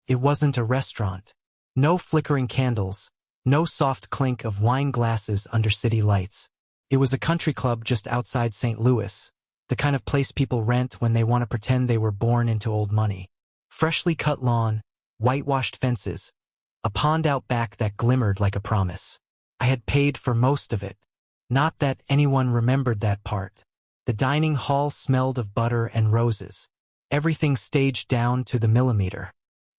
It wasn't a restaurant. No flickering candles, no soft clink of wine glasses under city lights. It was a country club just outside St. Louis, the kind of place people rent when they want to pretend they were born into old money. Freshly cut lawn, whitewashed fences, a pond out back that glimmered like a promise. I had paid for most of it. Not that anyone remembered that part. The dining hall smelled of butter and roses. Everything staged down to the millimeter.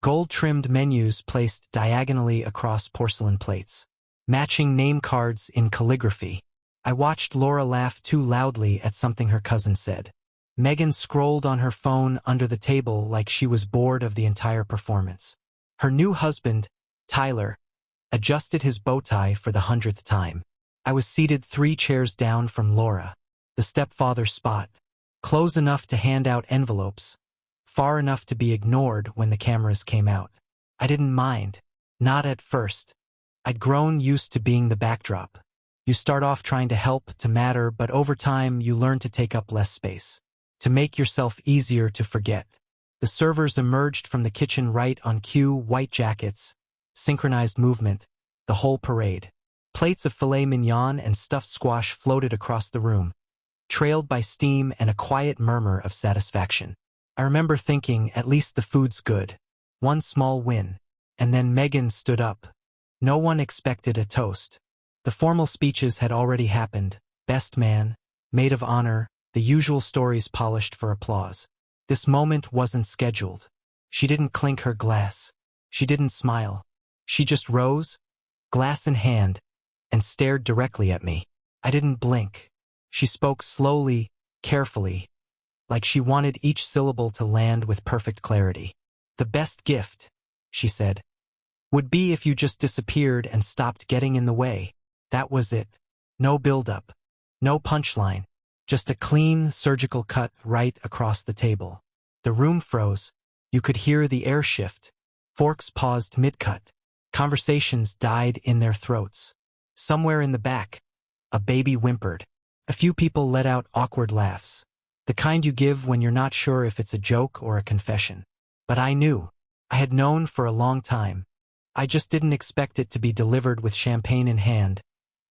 Gold-trimmed menus placed diagonally across porcelain plates. Matching name cards in calligraphy. I watched Laura laugh too loudly at something her cousin said. Megan scrolled on her phone under the table like she was bored of the entire performance. Her new husband, Tyler, adjusted his bow tie for the 100th time. I was seated 3 chairs down from Laura, the stepfather spot, close enough to hand out envelopes, far enough to be ignored when the cameras came out. I didn't mind. Not at first. I'd grown used to being the backdrop. You start off trying to help, to matter, but over time you learn to take up less space, to make yourself easier to forget. The servers emerged from the kitchen right on cue, white jackets, synchronized movement, the whole parade. Plates of filet mignon and stuffed squash floated across the room, trailed by steam and a quiet murmur of satisfaction. I remember thinking, at least the food's good. One small win. And then Megan stood up. No one expected a toast. The formal speeches had already happened. Best man, maid of honor, the usual stories polished for applause. This moment wasn't scheduled. She didn't clink her glass. She didn't smile. She just rose, glass in hand, and stared directly at me. I didn't blink. She spoke slowly, carefully, like she wanted each syllable to land with perfect clarity. The best gift, she said, would be if you just disappeared and stopped getting in the way. That was it. No build-up. No punchline. Just a clean, surgical cut right across the table. The room froze. You could hear the air shift. Forks paused mid-cut. Conversations died in their throats. Somewhere in the back, a baby whimpered. A few people let out awkward laughs. The kind you give when you're not sure if it's a joke or a confession. But I knew. I had known for a long time. I just didn't expect it to be delivered with champagne in hand,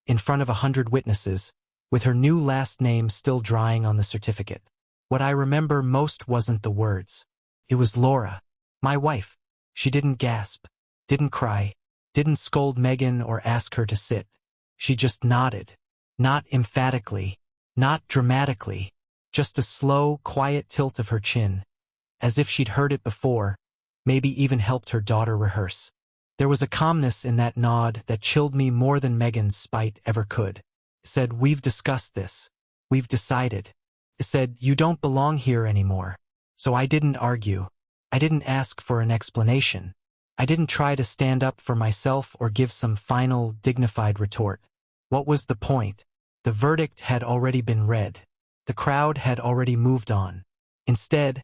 in front of 100 witnesses, with her new last name still drying on the certificate. What I remember most wasn't the words. It was Laura, my wife. She didn't gasp, didn't cry, didn't scold Megan or ask her to sit. She just nodded. Not emphatically, not dramatically, just a slow, quiet tilt of her chin, as if she'd heard it before, maybe even helped her daughter rehearse. There was a calmness in that nod that chilled me more than Megan's spite ever could. It said, we've discussed this. We've decided. It said, you don't belong here anymore. So I didn't argue. I didn't ask for an explanation. I didn't try to stand up for myself or give some final, dignified retort. What was the point? The verdict had already been read. The crowd had already moved on. Instead,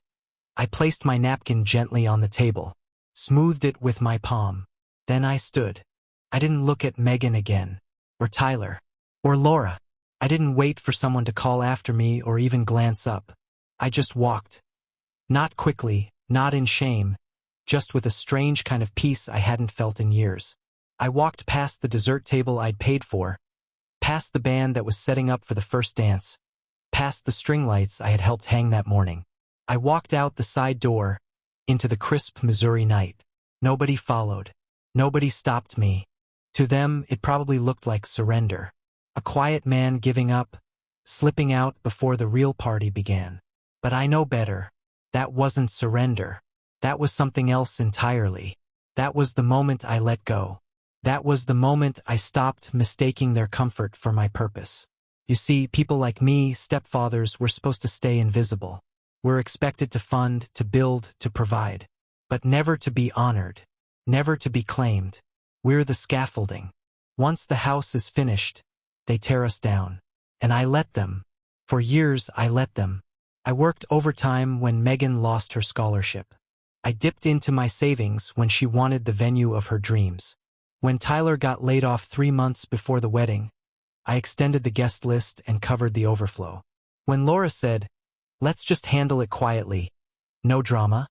I placed my napkin gently on the table, smoothed it with my palm. Then I stood. I didn't look at Megan again, or Tyler, or Laura. I didn't wait for someone to call after me or even glance up. I just walked. Not quickly, not in shame, just with a strange kind of peace I hadn't felt in years. I walked past the dessert table I'd paid for, past the band that was setting up for the first dance, past the string lights I had helped hang that morning. I walked out the side door, into the crisp Missouri night. Nobody followed. Nobody stopped me. To them, it probably looked like surrender. A quiet man giving up, slipping out before the real party began. But I know better. That wasn't surrender. That was something else entirely. That was the moment I let go. That was the moment I stopped mistaking their comfort for my purpose. You see, people like me, stepfathers, were supposed to stay invisible. We're expected to fund, to build, to provide. But never to be honored. Never to be claimed. We're the scaffolding. Once the house is finished, they tear us down. And I let them. For years, I let them. I worked overtime when Megan lost her scholarship. I dipped into my savings when she wanted the venue of her dreams. When Tyler got laid off 3 months before the wedding, I extended the guest list and covered the overflow. When Laura said, let's just handle it quietly, no drama,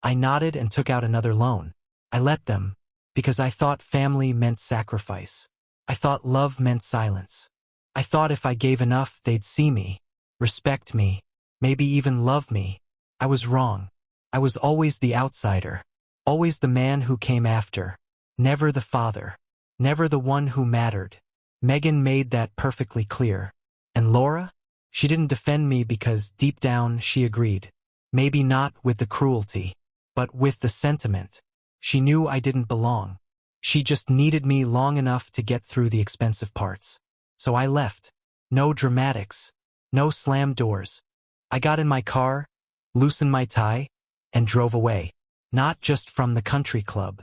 I nodded and took out another loan. I let them, because I thought family meant sacrifice. I thought love meant silence. I thought if I gave enough, they'd see me, respect me, maybe even love me. I was wrong. I was always the outsider, always the man who came after, never the father, never the one who mattered. Megan made that perfectly clear. And Laura? She didn't defend me because deep down she agreed. Maybe not with the cruelty, but with the sentiment. She knew I didn't belong. She just needed me long enough to get through the expensive parts. So I left. No dramatics. No slam doors. I got in my car, loosened my tie, and drove away. Not just from the country club,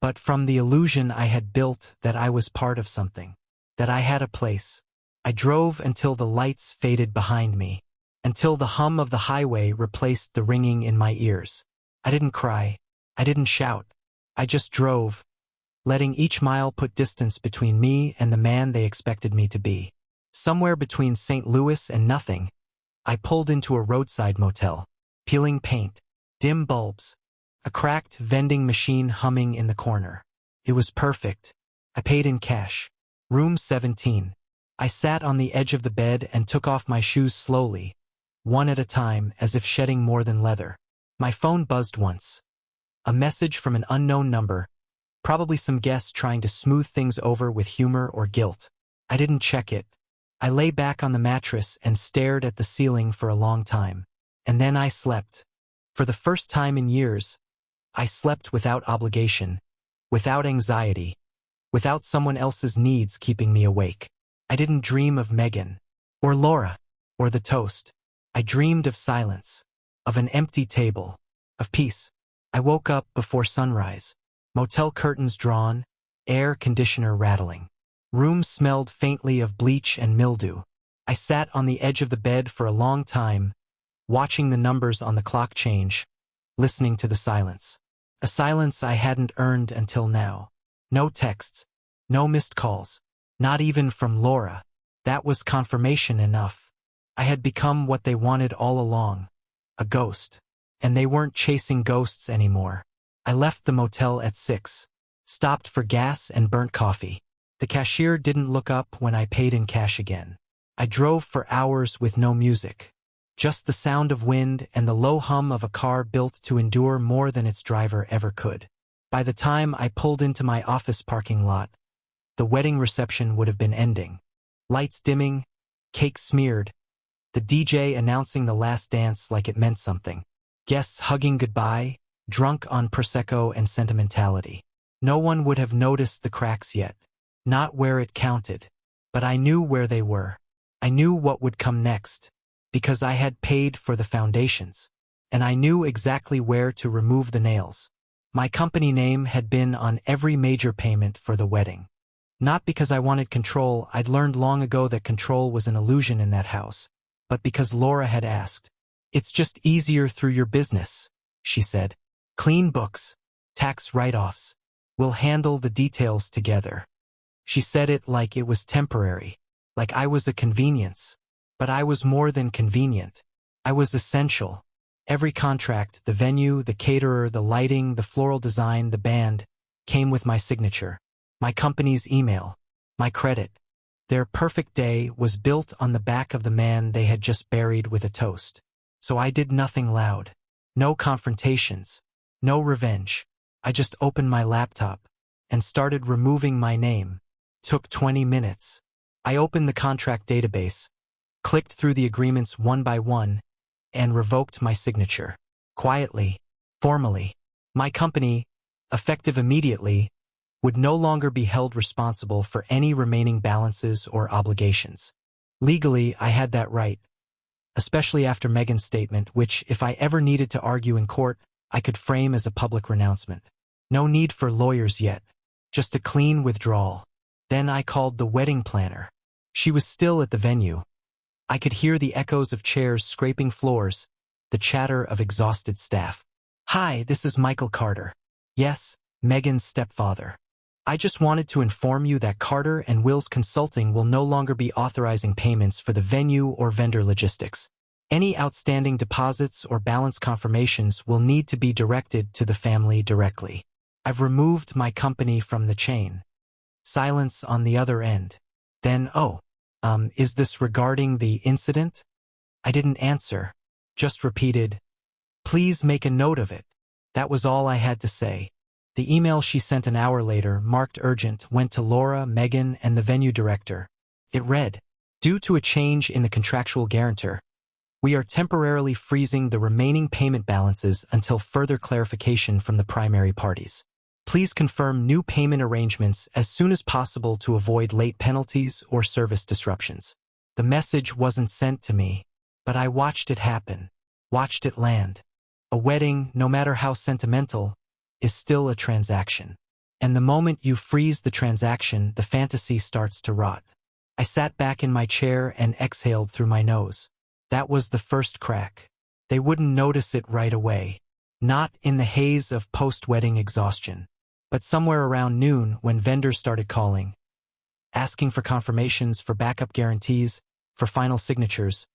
but from the illusion I had built that I was part of something, that I had a place. I drove until the lights faded behind me, until the hum of the highway replaced the ringing in my ears. I didn't cry. I didn't shout. I just drove, letting each mile put distance between me and the man they expected me to be. Somewhere between St. Louis and nothing, I pulled into a roadside motel, peeling paint, dim bulbs, a cracked vending machine humming in the corner. It was perfect. I paid in cash. Room 17. I sat on the edge of the bed and took off my shoes slowly, one at a time, as if shedding more than leather. My phone buzzed once. A message from an unknown number, probably some guest trying to smooth things over with humor or guilt. I didn't check it. I lay back on the mattress and stared at the ceiling for a long time. And then I slept. For the first time in years, I slept without obligation, without anxiety, without someone else's needs keeping me awake. I didn't dream of Megan, or Laura, or the toast. I dreamed of silence, of an empty table, of peace. I woke up before sunrise, motel curtains drawn, air conditioner rattling. Room smelled faintly of bleach and mildew. I sat on the edge of the bed for a long time, watching the numbers on the clock change, listening to the silence. A silence I hadn't earned until now. No texts, no missed calls, not even from Laura. That was confirmation enough. I had become what they wanted all along, a ghost. And they weren't chasing ghosts anymore. I left the motel at 6, stopped for gas and burnt coffee. The cashier didn't look up when I paid in cash again. I drove for hours with no music, just the sound of wind and the low hum of a car built to endure more than its driver ever could. By the time I pulled into my office parking lot, the wedding reception would have been ending. Lights dimming, cake smeared, the DJ announcing the last dance like it meant something. Guests hugging goodbye, drunk on Prosecco and sentimentality. No one would have noticed the cracks yet. Not where it counted. But I knew where they were. I knew what would come next, because I had paid for the foundations. And I knew exactly where to remove the nails. My company name had been on every major payment for the wedding. Not because I wanted control. I'd learned long ago that control was an illusion in that house, but because Laura had asked. It's just easier through your business, she said. Clean books, tax write-offs. We'll handle the details together. She said it like it was temporary, like I was a convenience. But I was more than convenient. I was essential. Every contract, the venue, the caterer, the lighting, the floral design, the band, came with my signature. My company's email, my credit. Their perfect day was built on the back of the man they had just buried with a toast. So I did nothing loud. No confrontations. No revenge. I just opened my laptop and started removing my name. Took 20 minutes. I opened the contract database, clicked through the agreements one by one, and revoked my signature. Quietly, formally. My company, effective immediately, would no longer be held responsible for any remaining balances or obligations. Legally, I had that right. Especially after Megan's statement, which, if I ever needed to argue in court, I could frame as a public renouncement. No need for lawyers yet. Just a clean withdrawal. Then I called the wedding planner. She was still at the venue. I could hear the echoes of chairs scraping floors, the chatter of exhausted staff. Hi, this is Michael Carter. Yes, Megan's stepfather. I just wanted to inform you that Carter and Will's Consulting will no longer be authorizing payments for the venue or vendor logistics. Any outstanding deposits or balance confirmations will need to be directed to the family directly. I've removed my company from the chain. Silence on the other end. Then, is this regarding the incident? I didn't answer, just repeated, please make a note of it. That was all I had to say. The email she sent an hour later, marked urgent, went to Laura, Megan, and the venue director. It read, due to a change in the contractual guarantor, we are temporarily freezing the remaining payment balances until further clarification from the primary parties. Please confirm new payment arrangements as soon as possible to avoid late penalties or service disruptions. The message wasn't sent to me, but I watched it happen, watched it land. A wedding, no matter how sentimental, is still a transaction. And the moment you freeze the transaction, the fantasy starts to rot. I sat back in my chair and exhaled through my nose. That was the first crack. They wouldn't notice it right away. Not in the haze of post-wedding exhaustion. But somewhere around noon, when vendors started calling, asking for confirmations, for backup guarantees, for final signatures,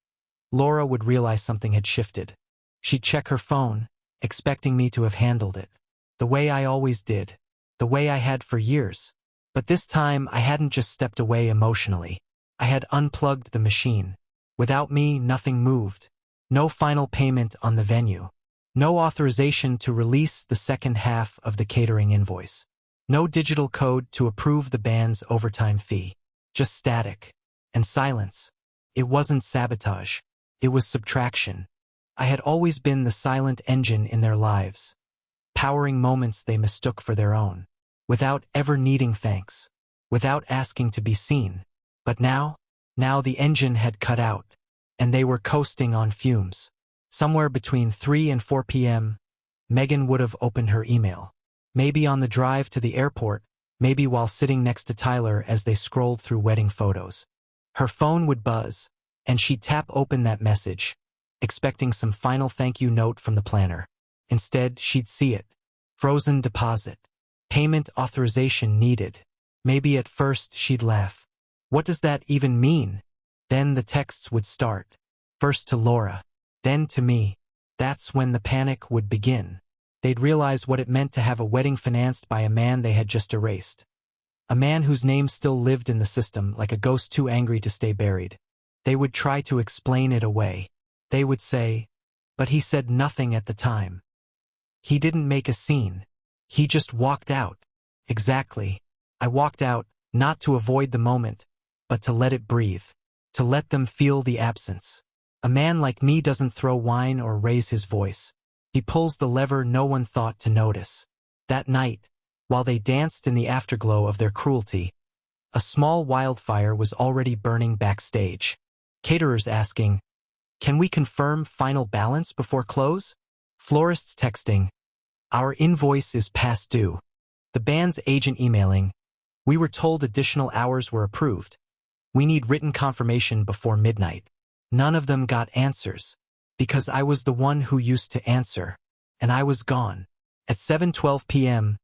Laura would realize something had shifted. She'd check her phone, expecting me to have handled it. The way I always did. The way I had for years. But this time, I hadn't just stepped away emotionally. I had unplugged the machine. Without me, nothing moved. No final payment on the venue. No authorization to release the second half of the catering invoice. No digital code to approve the band's overtime fee. Just static. And silence. It wasn't sabotage. It was subtraction. I had always been the silent engine in their lives, powering moments they mistook for their own, without ever needing thanks, without asking to be seen. But now the engine had cut out, and they were coasting on fumes. Somewhere between 3 and 4 p.m., Megan would have opened her email. Maybe on the drive to the airport, maybe while sitting next to Tyler as they scrolled through wedding photos. Her phone would buzz, and she'd tap open that message, expecting some final thank you note from the planner. Instead, she'd see it. Frozen deposit. Payment authorization needed. Maybe at first she'd laugh. What does that even mean? Then the texts would start. First to Laura, then to me. That's when the panic would begin. They'd realize what it meant to have a wedding financed by a man they had just erased. A man whose name still lived in the system like a ghost too angry to stay buried. They would try to explain it away. They would say, but he said nothing at the time. He didn't make a scene. He just walked out. Exactly. I walked out, not to avoid the moment, but to let it breathe. To let them feel the absence. A man like me doesn't throw wine or raise his voice. He pulls the lever no one thought to notice. That night, while they danced in the afterglow of their cruelty, a small wildfire was already burning backstage. Caterers asking, can we confirm final balance before close? Florists texting, our invoice is past due. The band's agent emailing, we were told additional hours were approved. We need written confirmation before midnight. None of them got answers, because I was the one who used to answer, and I was gone. At 7:12 p.m.,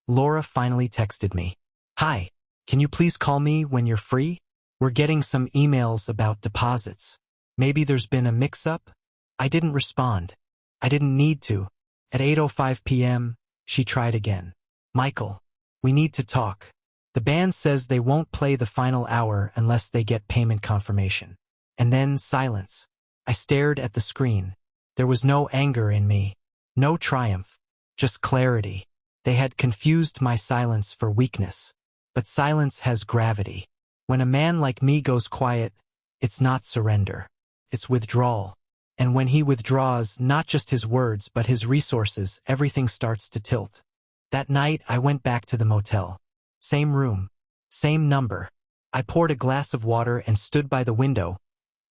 Laura finally texted me. Hi, can you please call me when you're free? We're getting some emails about deposits. Maybe there's been a mix-up? I didn't respond. I didn't need to. At 8:05 p.m., she tried again. Michael, we need to talk. The band says they won't play the final hour unless they get payment confirmation. And then silence. I stared at the screen. There was no anger in me. No triumph. Just clarity. They had confused my silence for weakness. But silence has gravity. When a man like me goes quiet, it's not surrender. It's withdrawal. And when he withdraws, not just his words but his resources, everything starts to tilt. That night, I went back to the motel. Same room. Same number. I poured a glass of water and stood by the window,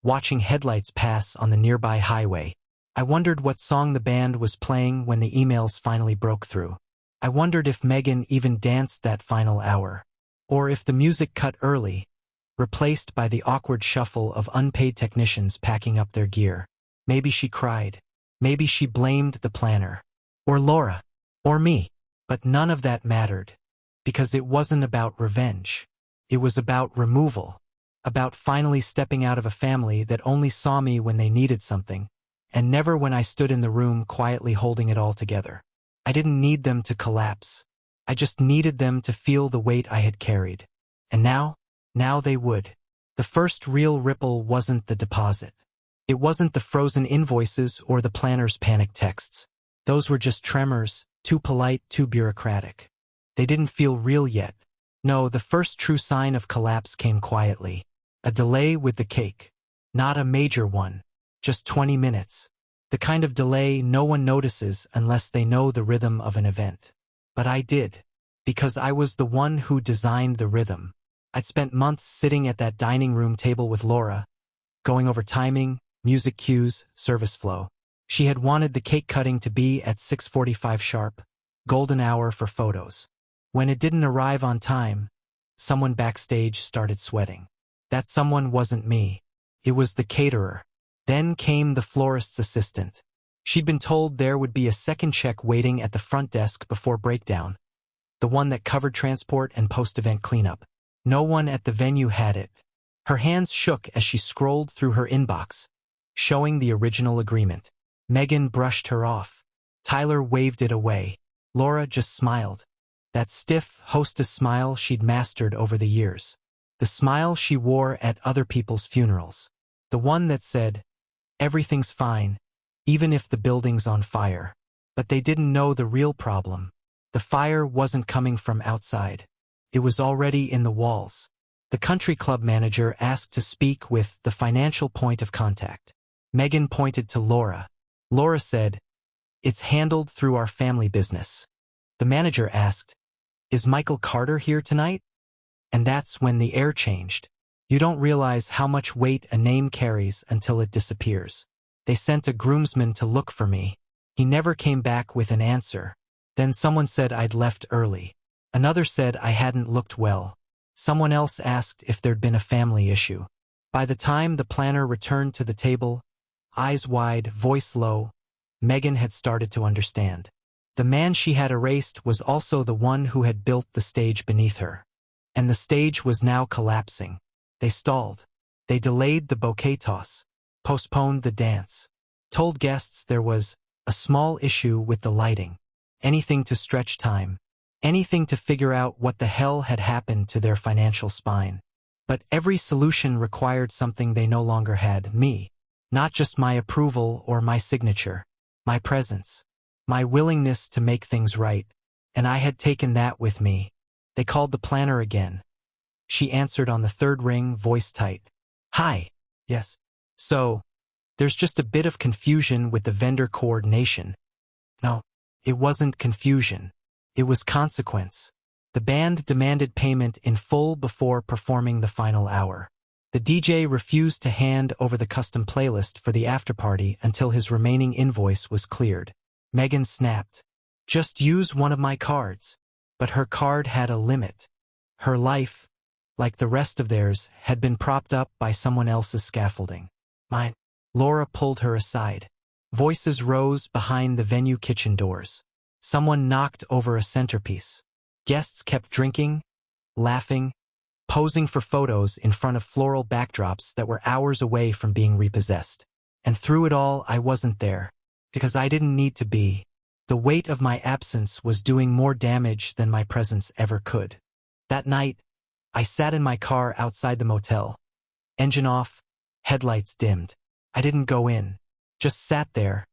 watching headlights pass on the nearby highway. I wondered what song the band was playing when the emails finally broke through. I wondered if Megan even danced that final hour. Or if the music cut early, replaced by the awkward shuffle of unpaid technicians packing up their gear. Maybe she cried. Maybe she blamed the planner. Or Laura. Or me. But none of that mattered. Because it wasn't about revenge. It was about removal. about finally stepping out of a family that only saw me when they needed something, and never when I stood in the room quietly holding it all together. I didn't need them to collapse. I just needed them to feel the weight I had carried. And now they would. The first real ripple wasn't the deposit. It wasn't the frozen invoices or the planner's panicked texts. Those were just tremors, too polite, too bureaucratic. They didn't feel real yet. No, the first true sign of collapse came quietly. A delay with the cake. Not a major one. Just 20 minutes. The kind of delay no one notices unless they know the rhythm of an event. But I did. Because I was the one who designed the rhythm. I'd spent months sitting at that dining room table with Laura, going over timing, music cues, service flow. She had wanted the cake cutting to be at 6:45 sharp, golden hour for photos. When it didn't arrive on time, someone backstage started sweating. That someone wasn't me. It was the caterer. Then came the florist's assistant. She'd been told there would be a second check waiting at the front desk before breakdown, the one that covered transport and post-event cleanup. No one at the venue had it. Her hands shook as she scrolled through her inbox, showing the original agreement. Megan brushed her off. Tyler waved it away. Laura just smiled. That stiff, hostess smile she'd mastered over the years. The smile she wore at other people's funerals. The one that said, "Everything's fine, even if the building's on fire." But they didn't know the real problem. The fire wasn't coming from outside. It was already in the walls. The country club manager asked to speak with the financial point of contact. Megan pointed to Laura. Laura said, "It's handled through our family business." The manager asked, "Is Michael Carter here tonight?" And that's when the air changed. You don't realize how much weight a name carries until it disappears. They sent a groomsman to look for me. He never came back with an answer. Then someone said I'd left early. Another said I hadn't looked well. Someone else asked if there'd been a family issue. By the time the planner returned to the table, eyes wide, voice low, Megan had started to understand. The man she had erased was also the one who had built the stage beneath her. And the stage was now collapsing. They stalled. They delayed the bouquet toss, postponed the dance, told guests there was a small issue with the lighting. Anything to stretch time. Anything to figure out what the hell had happened to their financial spine. But every solution required something they no longer had, me. Not just my approval or my signature. My presence. My willingness to make things right. And I had taken that with me. They called the planner again. She answered on the third ring, voice tight. "Hi. Yes. So, there's just a bit of confusion with the vendor coordination." No, it wasn't confusion. It was consequence. The band demanded payment in full before performing the final hour. The DJ refused to hand over the custom playlist for the afterparty until his remaining invoice was cleared. Megan snapped. "Just use one of my cards." But her card had a limit. Her life, like the rest of theirs, had been propped up by someone else's scaffolding. Mine. Laura pulled her aside. Voices rose behind the venue kitchen doors. Someone knocked over a centerpiece. Guests kept drinking, laughing, posing for photos in front of floral backdrops that were hours away from being repossessed. And through it all, I wasn't there. Because I didn't need to be. The weight of my absence was doing more damage than my presence ever could. That night, I sat in my car outside the motel. Engine off, headlights dimmed. I didn't go in. Just sat there,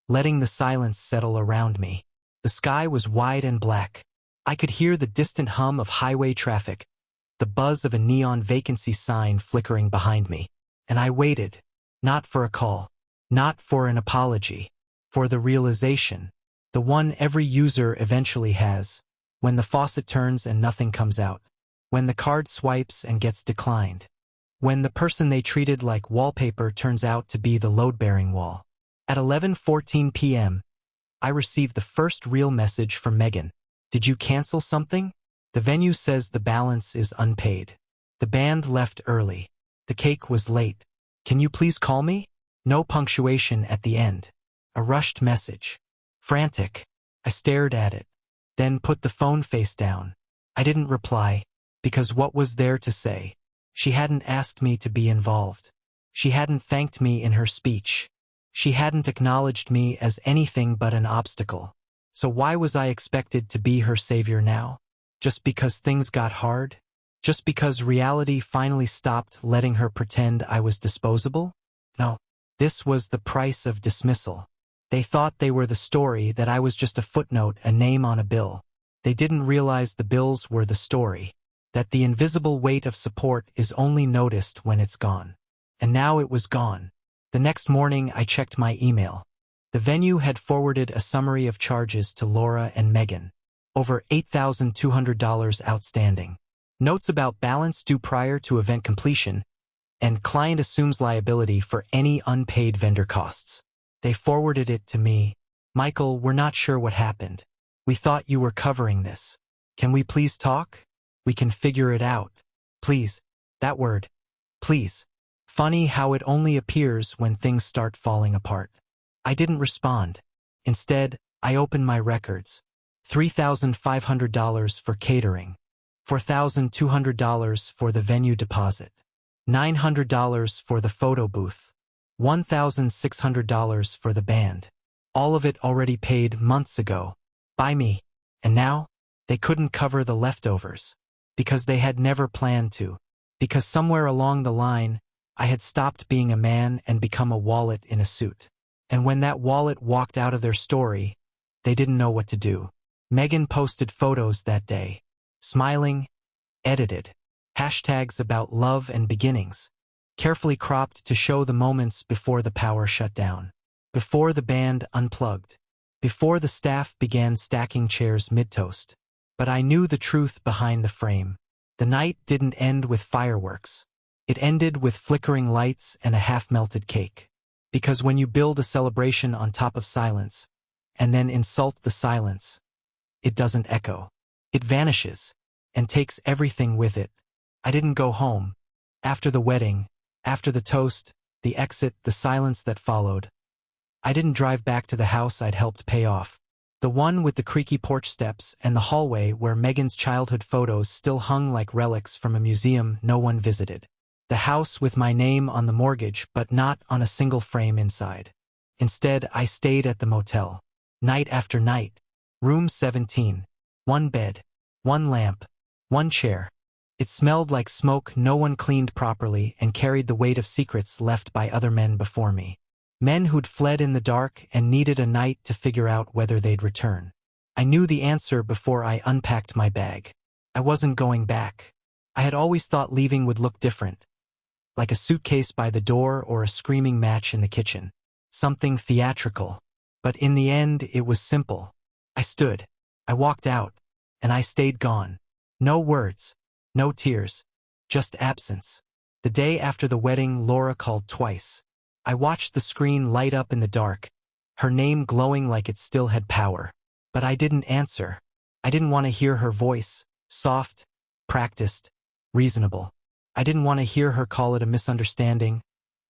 letting the silence settle around me. The sky was wide and black. I could hear the distant hum of highway traffic, the buzz of a neon vacancy sign flickering behind me. And I waited, not for a call, not for an apology, for the realization, the one every user eventually has, when the faucet turns and nothing comes out, when the card swipes and gets declined, when the person they treated like wallpaper turns out to be the load-bearing wall. At 11:14 p.m., I received the first real message from Megan. "Did you cancel something? The venue says the balance is unpaid. The band left early. The cake was late. Can you please call me?" No punctuation at the end. A rushed message. Frantic. I stared at it, then put the phone face down. I didn't reply, because what was there to say? She hadn't asked me to be involved. She hadn't thanked me in her speech. She hadn't acknowledged me as anything but an obstacle. So why was I expected to be her savior now? Just because things got hard? Just because reality finally stopped letting her pretend I was disposable? No. This was the price of dismissal. They thought they were the story, that I was just a footnote, a name on a bill. They didn't realize the bills were the story, that the invisible weight of support is only noticed when it's gone. And now it was gone. The next morning I checked my email. The venue had forwarded a summary of charges to Laura and Megan. Over $8,200 outstanding. Notes about balance due prior to event completion, and client assumes liability for any unpaid vendor costs. They forwarded it to me. Michael, we're not sure what happened. We thought you were covering this. Can we please talk? We can figure it out. Please. That word. Please. Funny how it only appears when things start falling apart. I didn't respond. Instead, I opened my records. $3,500 for catering. $4,200 for the venue deposit. $900 for the photo booth. $1,600 for the band. All of it already paid months ago. By me. And now? They couldn't cover the leftovers. Because they had never planned to. Because somewhere along the line, I had stopped being a man and become a wallet in a suit. And when that wallet walked out of their story, they didn't know what to do. Megan posted photos that day. Smiling, edited. Hashtags about love and beginnings. Carefully cropped to show the moments before the power shut down. Before the band unplugged. Before the staff began stacking chairs mid-toast. But I knew the truth behind the frame. The night didn't end with fireworks. It ended with flickering lights and a half-melted cake. Because when you build a celebration on top of silence, and then insult the silence, it doesn't echo. It vanishes, and takes everything with it. I didn't go home. After the wedding, after the toast, the exit, the silence that followed, I didn't drive back to the house I'd helped pay off. The one with the creaky porch steps and the hallway where Megan's childhood photos still hung like relics from a museum no one visited. The house with my name on the mortgage but not on a single frame inside. Instead, I stayed at the motel. Night after night. Room 17. One bed. One lamp. One chair. It smelled like smoke no one cleaned properly and carried the weight of secrets left by other men before me. Men who'd fled in the dark and needed a night to figure out whether they'd return. I knew the answer before I unpacked my bag. I wasn't going back. I had always thought leaving would look different. Like a suitcase by the door or a screaming match in the kitchen. Something theatrical. But in the end, it was simple. I stood. I walked out. And I stayed gone. No words. No tears. Just absence. The day after the wedding, Laura called twice. I watched the screen light up in the dark, her name glowing like it still had power. But I didn't answer. I didn't want to hear her voice, soft, practiced, reasonable. I didn't want to hear her call it a misunderstanding,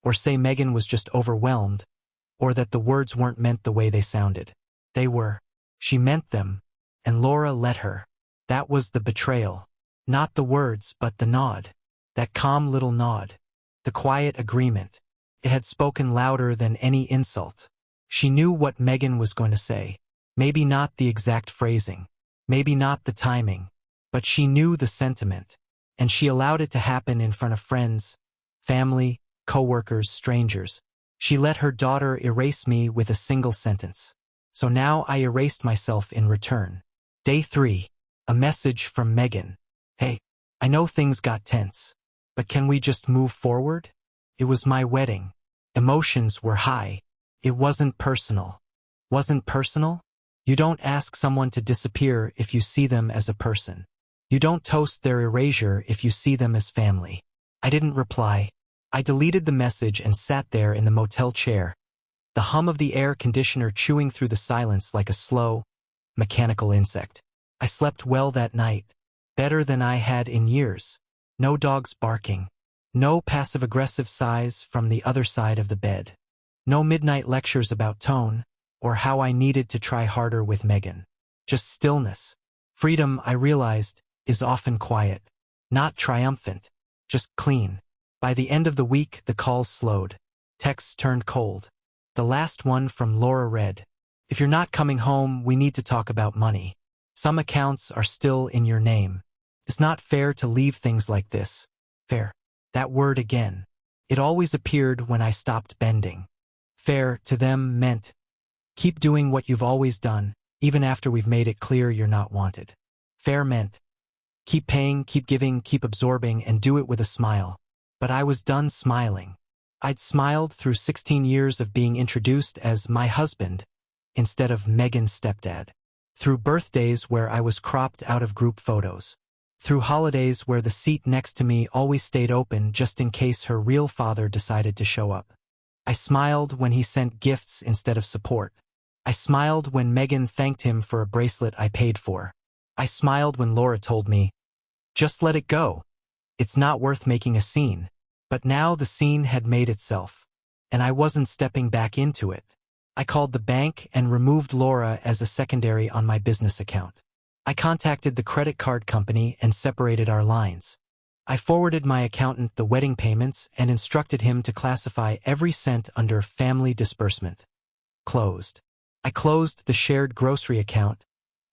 or say Megan was just overwhelmed, or that the words weren't meant the way they sounded. They were. She meant them, and Laura let her. That was the betrayal. Not the words, but the nod. That calm little nod. The quiet agreement. It had spoken louder than any insult. She knew what Megan was going to say. Maybe not the exact phrasing. Maybe not the timing. But she knew the sentiment. And she allowed it to happen in front of friends, family, co-workers, strangers. She let her daughter erase me with a single sentence. So now I erased myself in return. Day 3. A message from Megan. Hey, I know things got tense, but can we just move forward? It was my wedding. Emotions were high. It wasn't personal. Wasn't personal? You don't ask someone to disappear if you see them as a person. You don't toast their erasure if you see them as family. I didn't reply. I deleted the message and sat there in the motel chair, the hum of the air conditioner chewing through the silence like a slow, mechanical insect. I slept well that night, better than I had in years. No dogs barking. No passive-aggressive sighs from the other side of the bed. No midnight lectures about tone, or how I needed to try harder with Megan. Just stillness. Freedom, I realized, is often quiet. Not triumphant. Just clean. By the end of the week, the calls slowed. Texts turned cold. The last one from Laura read, "If you're not coming home, we need to talk about money. Some accounts are still in your name. It's not fair to leave things like this." Fair. That word again. It always appeared when I stopped bending. Fair, to them, meant, keep doing what you've always done, even after we've made it clear you're not wanted. Fair meant, keep paying, keep giving, keep absorbing, and do it with a smile. But I was done smiling. I'd smiled through 16 years of being introduced as my husband instead of Megan's stepdad. Through birthdays where I was cropped out of group photos. Through holidays where the seat next to me always stayed open just in case her real father decided to show up. I smiled when he sent gifts instead of support. I smiled when Megan thanked him for a bracelet I paid for. I smiled when Laura told me, "Just let it go. It's not worth making a scene." But now the scene had made itself, and I wasn't stepping back into it. I called the bank and removed Laura as a secondary on my business account. I contacted the credit card company and separated our lines. I forwarded my accountant the wedding payments and instructed him to classify every cent under family disbursement. Closed. I closed the shared grocery account,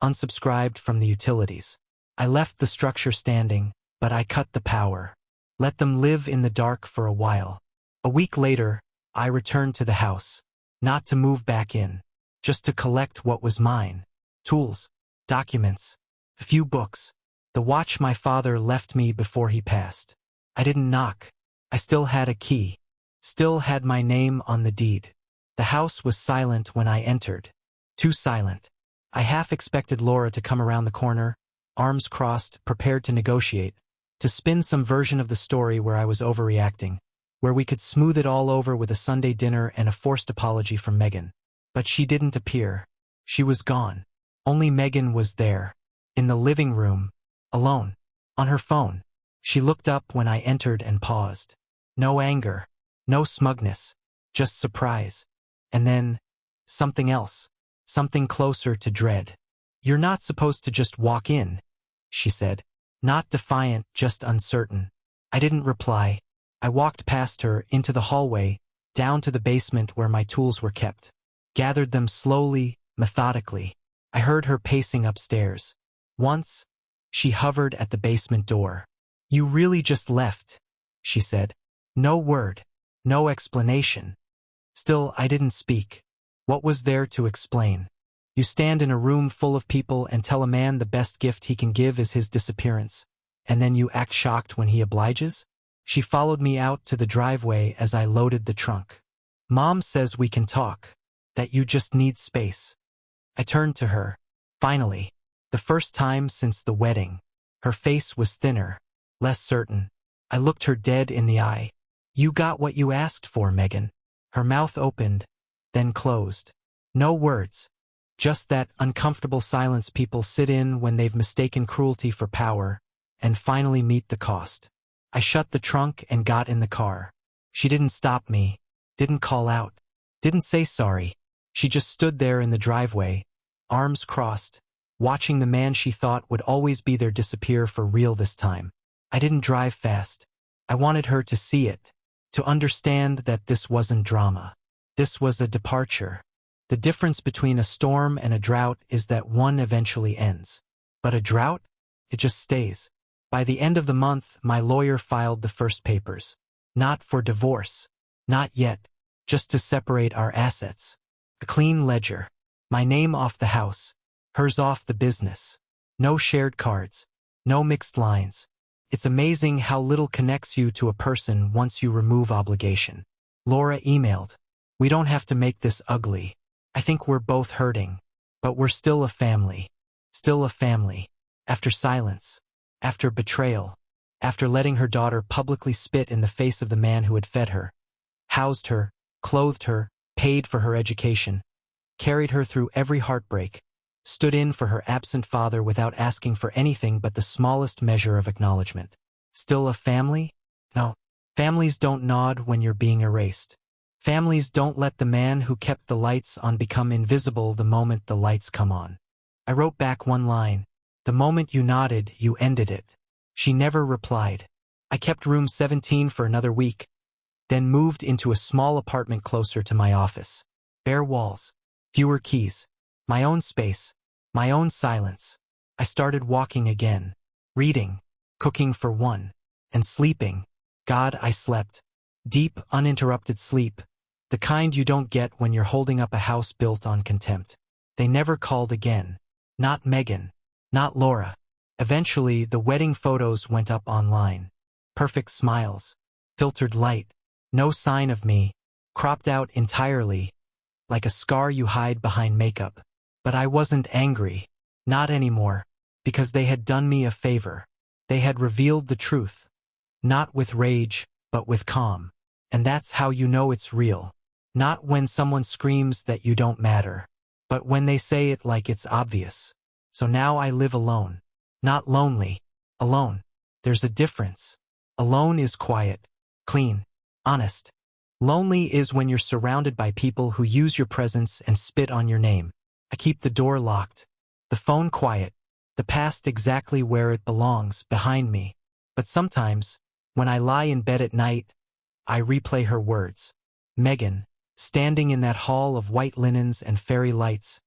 unsubscribed from the utilities. I left the structure standing, but I cut the power. Let them live in the dark for a while. A week later, I returned to the house, not to move back in, just to collect what was mine. Tools, documents, a few books, the watch my father left me before he passed. I didn't knock. I still had a key, still had my name on the deed. The house was silent when I entered. Too silent. I half expected Laura to come around the corner, arms crossed, prepared to negotiate, to spin some version of the story where I was overreacting, where we could smooth it all over with a Sunday dinner and a forced apology from Megan. But she didn't appear. She was gone. Only Megan was there, in the living room, alone, on her phone. She looked up when I entered and paused. No anger, no smugness, just surprise. And then, something else, something closer to dread. "You're not supposed to just walk in," she said. Not defiant, just uncertain. I didn't reply. I walked past her, into the hallway, down to the basement where my tools were kept. Gathered them slowly, methodically. I heard her pacing upstairs. Once, she hovered at the basement door. "You really just left," she said. No word, no explanation. Still, I didn't speak. What was there to explain? You stand in a room full of people and tell a man the best gift he can give is his disappearance, and then you act shocked when he obliges? She followed me out to the driveway as I loaded the trunk. "Mom says we can talk, that you just need space." I turned to her. Finally. The first time since the wedding. Her face was thinner, less certain. I looked her dead in the eye. "You got what you asked for, Megan." Her mouth opened, then closed. No words. Just that uncomfortable silence people sit in when they've mistaken cruelty for power, and finally meet the cost. I shut the trunk and got in the car. She didn't stop me, didn't call out, didn't say sorry. She just stood there in the driveway, arms crossed, watching the man she thought would always be there disappear for real this time. I didn't drive fast. I wanted her to see it, to understand that this wasn't drama. This was a departure. The difference between a storm and a drought is that one eventually ends. But a drought? It just stays. By the end of the month, my lawyer filed the first papers. Not for divorce. Not yet. Just to separate our assets. A clean ledger. My name off the house. Hers off the business. No shared cards. No mixed lines. It's amazing how little connects you to a person once you remove obligation. Laura emailed. "We don't have to make this ugly. I think we're both hurting, but we're still a family. Still a family." After silence, after betrayal, after letting her daughter publicly spit in the face of the man who had fed her, housed her, clothed her, paid for her education, carried her through every heartbreak, stood in for her absent father without asking for anything but the smallest measure of acknowledgement. Still a family? No. Families don't nod when you're being erased. Families don't let the man who kept the lights on become invisible the moment the lights come on. I wrote back one line. "The moment you nodded, you ended it." She never replied. I kept room 17 for another week, then moved into a small apartment closer to my office. Bare walls, fewer keys, my own space, my own silence. I started walking again, reading, cooking for one, and sleeping. God, I slept. Deep, uninterrupted sleep, the kind you don't get when you're holding up a house built on contempt. They never called again. Not Megan. Not Laura. Eventually, the wedding photos went up online. Perfect smiles. Filtered light. No sign of me. Cropped out entirely. Like a scar you hide behind makeup. But I wasn't angry. Not anymore. Because they had done me a favor. They had revealed the truth. Not with rage, but with calm. And that's how you know it's real. Not when someone screams that you don't matter, but when they say it like it's obvious. So now I live alone. Not lonely. Alone. There's a difference. Alone is quiet, clean, honest. Lonely is when you're surrounded by people who use your presence and spit on your name. I keep the door locked, the phone quiet, the past exactly where it belongs, behind me. But sometimes, when I lie in bed at night, I replay her words. Megan, standing in that hall of white linens and fairy lights,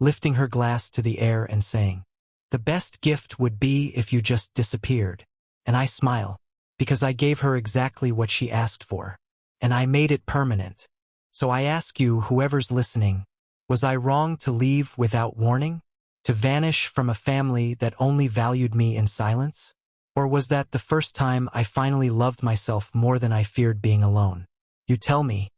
lifting her glass to the air and saying, "The best gift would be if you just disappeared." And I smile, because I gave her exactly what she asked for. And I made it permanent. So I ask you, whoever's listening, was I wrong to leave without warning? To vanish from a family that only valued me in silence? Or was that the first time I finally loved myself more than I feared being alone? You tell me.